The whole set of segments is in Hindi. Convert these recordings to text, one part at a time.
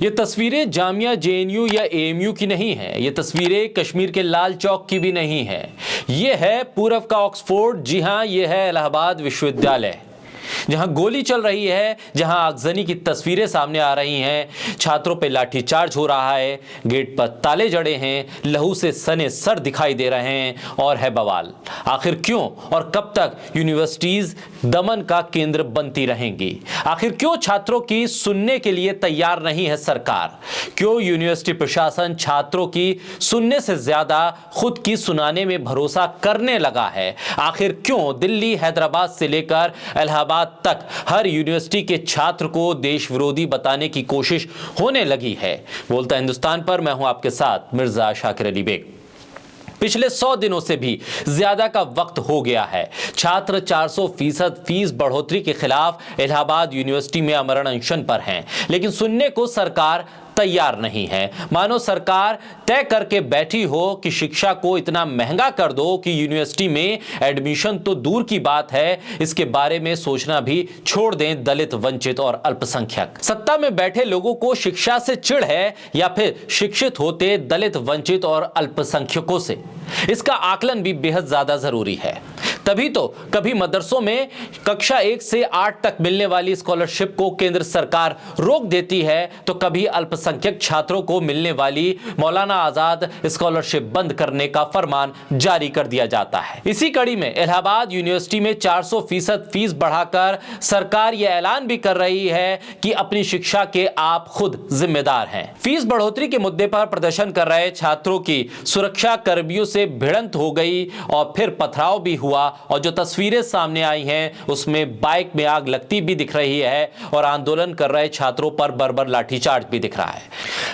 ये तस्वीरें जामिया जेएनयू या एएमयू की नहीं है। ये तस्वीरें कश्मीर के लाल चौक की भी नहीं है। ये है पूरब का ऑक्सफोर्ड। जी हां, ये है इलाहाबाद विश्वविद्यालय, जहां गोली चल रही है, जहां आगजनी की तस्वीरें सामने आ रही हैं, छात्रों पे लाठीचार्ज हो रहा है, गेट पर ताले जड़े हैं, लहू से सने सर दिखाई दे रहे हैं और है बवाल। आखिर क्यों और कब तक यूनिवर्सिटीज दमन का केंद्र बनती रहेंगी? आखिर क्यों छात्रों की सुनने के लिए तैयार नहीं है सरकार? क्यों यूनिवर्सिटी प्रशासन छात्रों की सुनने से ज्यादा खुद की सुनाने में भरोसा करने लगा है? आखिर क्यों दिल्ली, हैदराबाद से लेकर इलाहाबाद तक हर यूनिवर्सिटी के छात्र को देश विरोधी बताने की कोशिश होने लगी है? बोलता हिंदुस्तान पर मैं हूं आपके साथ मिर्जा शाकिर अली बेग। पिछले 100 दिनों से भी ज्यादा का वक्त हो गया है। छात्र 400% फीस बढ़ोतरी के खिलाफ इलाहाबाद यूनिवर्सिटी में अमरण अनशन पर हैं, लेकिन सुनने को सरकार तैयार नहीं है। मानो सरकार तय करके बैठी हो कि शिक्षा को इतना महंगा कर दो कि यूनिवर्सिटी में एडमिशन तो दूर की बात है, इसके बारे में सोचना भी छोड़ दें दलित, वंचित और अल्पसंख्यक। सत्ता में बैठे लोगों को शिक्षा से चिढ़ है या फिर शिक्षित होते दलित, वंचित और अल्पसंख्यकों से? इसका आकलन भी बेहद ज्यादा जरूरी है। तभी तो कभी मदरसों में कक्षा 1 से 8 तक मिलने वाली स्कॉलरशिप को केंद्र सरकार रोक देती है, तो कभी अल्पसंख्यक छात्रों को मिलने वाली मौलाना आजाद स्कॉलरशिप बंद करने का फरमान जारी कर दिया जाता है। इसी कड़ी में इलाहाबाद यूनिवर्सिटी में 400% फीस बढ़ाकर सरकार यह ऐलान भी कर रही है कि अपनी शिक्षा के आप खुद जिम्मेदार हैं। फीस बढ़ोतरी के मुद्दे पर प्रदर्शन कर रहे छात्रों की सुरक्षा कर्मियों से भिड़ंत हो गई और फिर पथराव भी हुआ, और जो तस्वीरें सामने आई हैं उसमें बाइक में आग लगती भी दिख रही है और आंदोलन कर रहे छात्रों पर बर्बर लाठीचार्ज भी दिख रहा है।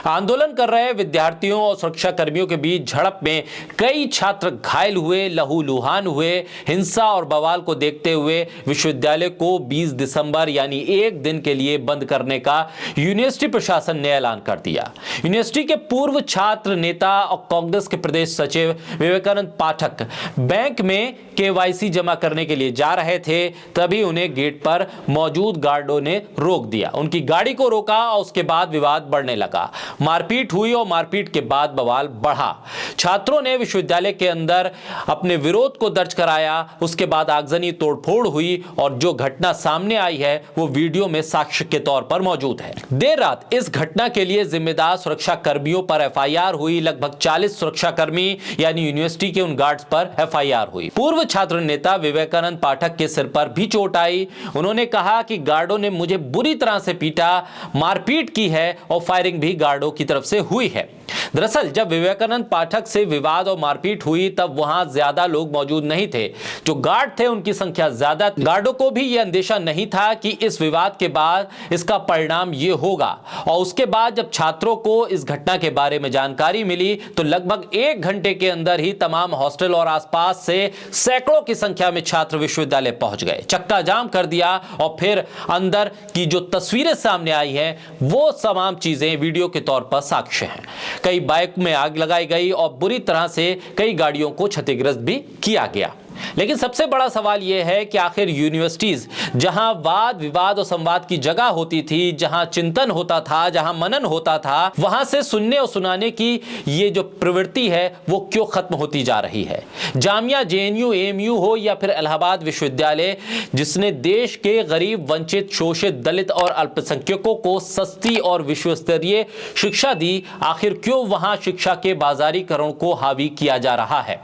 आंदोलन कर रहे विद्यार्थियों और सुरक्षा कर्मियों के बीच झड़प में कई छात्र घायल हुए, लहूलुहान हुए। हिंसा और बवाल को देखते हुए विश्वविद्यालय को 20 दिसंबर यानी एक दिन के लिए बंद करने का यूनिवर्सिटी प्रशासन ने ऐलान कर दिया। यूनिवर्सिटी के पूर्व छात्र नेता और कांग्रेस के प्रदेश सचिव विवेकानंद पाठक बैंक में केवाईसी जमा करने के लिए जा रहे थे, तभी उन्हें गेट पर मौजूद गार्डों ने रोक दिया। उनकी गाड़ी को रोका और उसके बाद विवाद बढ़ने लगा। मारपीट हुई और मारपीट के बाद बवाल बढ़ा। छात्रों ने विश्वविद्यालय के अंदर अपने विरोध को दर्ज कराया। उसके बाद आगजनी, तोड़फोड़ हुई और जो घटना सामने आई है वो वीडियो में साक्ष्य के तौर पर मौजूद है। देर रात इस घटना के लिए जिम्मेदार सुरक्षा कर्मियों पर एफआईआर हुई। लगभग 40 सुरक्षा कर्मी यानी यूनिवर्सिटी के उन गार्ड्स पर एफआईआर हुई। पूर्व छात्र नेता विवेकानंद पाठक के सिर पर भी चोट आई। उन्होंने कहा कि गार्डों ने मुझे बुरी तरह से पीटा, मारपीट की है और फायरिंग भी गार्डों की तरफ से हुई है। दरअसल जब विवेकानंद पाठक से विवाद और मारपीट हुई तब वहां ज्यादा लोग मौजूद नहीं थे। जो गार्ड थे उनकी संख्या ज्यादा। गार्डों को भी यह अंदेशा नहीं था कि इस विवाद के बाद इसका परिणाम यह होगा। और उसके बाद जब छात्रों को इस घटना के बारे में जानकारी मिली तो लगभग 1 घंटे के अंदर ही तमाम हॉस्टल और आसपास से सैकड़ों की संख्या में छात्र विश्वविद्यालय पहुंच गए, चक्का जाम कर दिया। और फिर अंदर की जो तस्वीरें सामने आई हैं वो तमाम चीजें वीडियो के तौर पर साक्ष्य हैं। कई बाइक में आग लगाई गई और बुरी तरह से कई गाड़ियों को क्षतिग्रस्त भी किया गया। लेकिन सबसे बड़ा सवाल यह है कि आखिर यूनिवर्सिटीज जहां वाद विवाद और संवाद की जगह होती थी, जहां चिंतन होता था, जहां मनन होता था, वहां से सुनने और सुनाने की ये जो प्रवृत्ति है वो क्यों खत्म होती जा रही है? जामिया, जेएनयू, एएमयू हो या फिर इलाहाबाद विश्वविद्यालय, जिसने देश के गरीब, वंचित, शोषित, दलित और अल्पसंख्यकों को सस्ती और विश्वस्तरीय शिक्षा दी, आखिर क्यों वहां शिक्षा के बाजारीकरण को हावी किया जा रहा है?